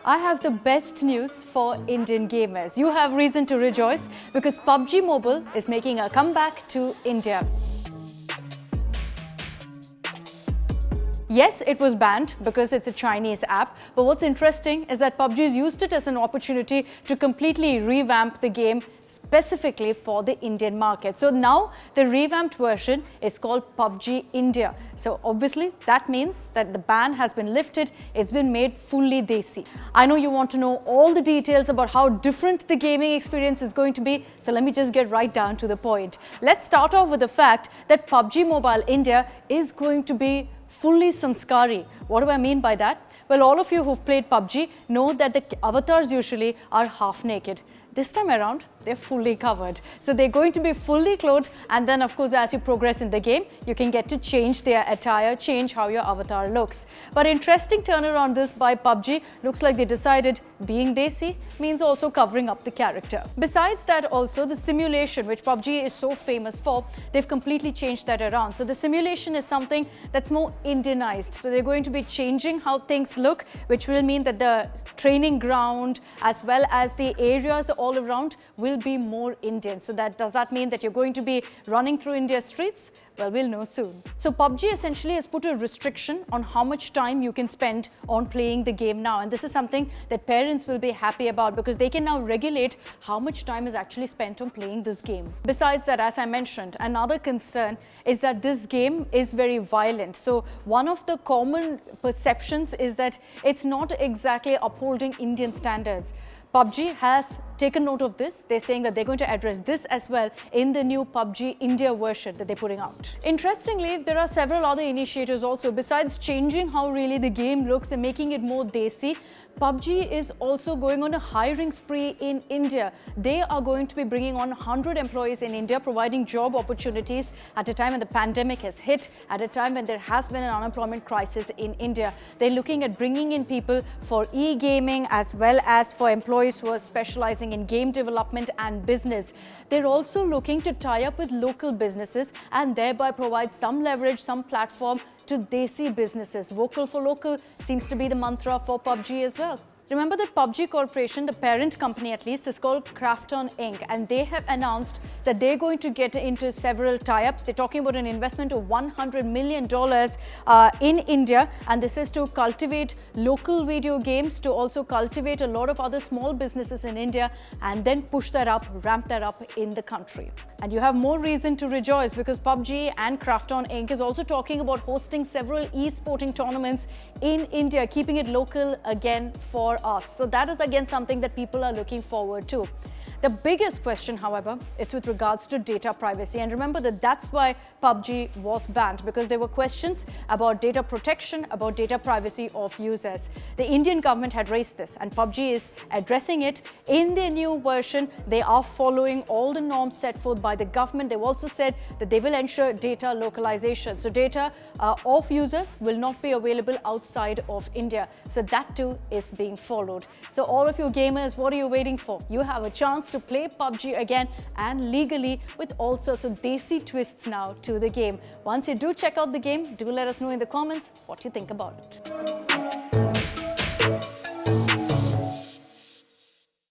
I have the best news for Indian gamers. You have reason to rejoice because PUBG Mobile is making a comeback to India. Yes, it was banned because it's a Chinese app, but what's interesting is that PUBG has used it as an opportunity to completely revamp the game specifically for the Indian market. So now the revamped version is called PUBG India. So obviously that means that the ban has been lifted, it's been made fully Desi. I know you want to know all the details about how different the gaming experience is going to be, so let me just get right down to the point. Let's start off with the fact that PUBG Mobile India is going to be fully sanskari. What do I mean by that? Well, all of you who've played PUBG know that the avatars usually are half naked. This time around, they're fully covered. So they're going to be fully clothed, and then of course as you progress in the game, you can get to change their attire, change how your avatar looks. But interesting turnaround this by PUBG. Looks like they decided being Desi means also covering up the character. Besides that, also the simulation, which PUBG is so famous for, they've completely changed that around. So the simulation is something that's more Indianized. So they're going to be changing how things look, which will mean that the training ground as well as the areas all around will be more Indian. So does that mean that you're going to be running through India's streets? Well, we'll know soon. So PUBG essentially has put a restriction on how much time you can spend on playing the game now. And this is something that parents will be happy about because they can now regulate how much time is actually spent on playing this game. Besides that, as I mentioned, another concern is that this game is very violent. So one of the common perceptions is that it's not exactly upholding Indian standards. PUBG has taken note of this. They're saying that they're going to address this as well in the new PUBG India version that they're putting out. Interestingly, there are several other initiatives also. Besides changing how really the game looks and making it more Desi, PUBG is also going on a hiring spree in India. They are going to be bringing on 100 employees in India, providing job opportunities at a time when the pandemic has hit, at a time when there has been an unemployment crisis in India. They're looking at bringing in people for e-gaming as well as for employees who are specializing in game development and business. They're also looking to tie up with local businesses and thereby provide some leverage, some platform to Desi businesses. Vocal for local seems to be the mantra for PUBG as well. Remember that PUBG Corporation, the parent company at least, is called Krafton Inc. and they have announced that they're going to get into several tie-ups. They're talking about an investment of $100 million in India, and this is to cultivate local video games, to also cultivate a lot of other small businesses in India and then push that up, ramp that up in the country. And you have more reason to rejoice because PUBG and Krafton Inc. is also talking about hosting several e-sporting tournaments in India, keeping it local again for us. So that is again something that people are looking forward to. The biggest question, however, is with regards to data privacy. And remember that that's why PUBG was banned, because there were questions about data protection, about data privacy of users. The Indian government had raised this and PUBG is addressing it in their new version. They are following all the norms set forth by the government. They've also said that they will ensure data localization. So data of users will not be available outside of India. So that too is being followed. So all of you gamers, what are you waiting for? You have a chance to play PUBG again and legally with all sorts of Desi twists now to the game. Once you do check out the game, do let us know in the comments what you think about it.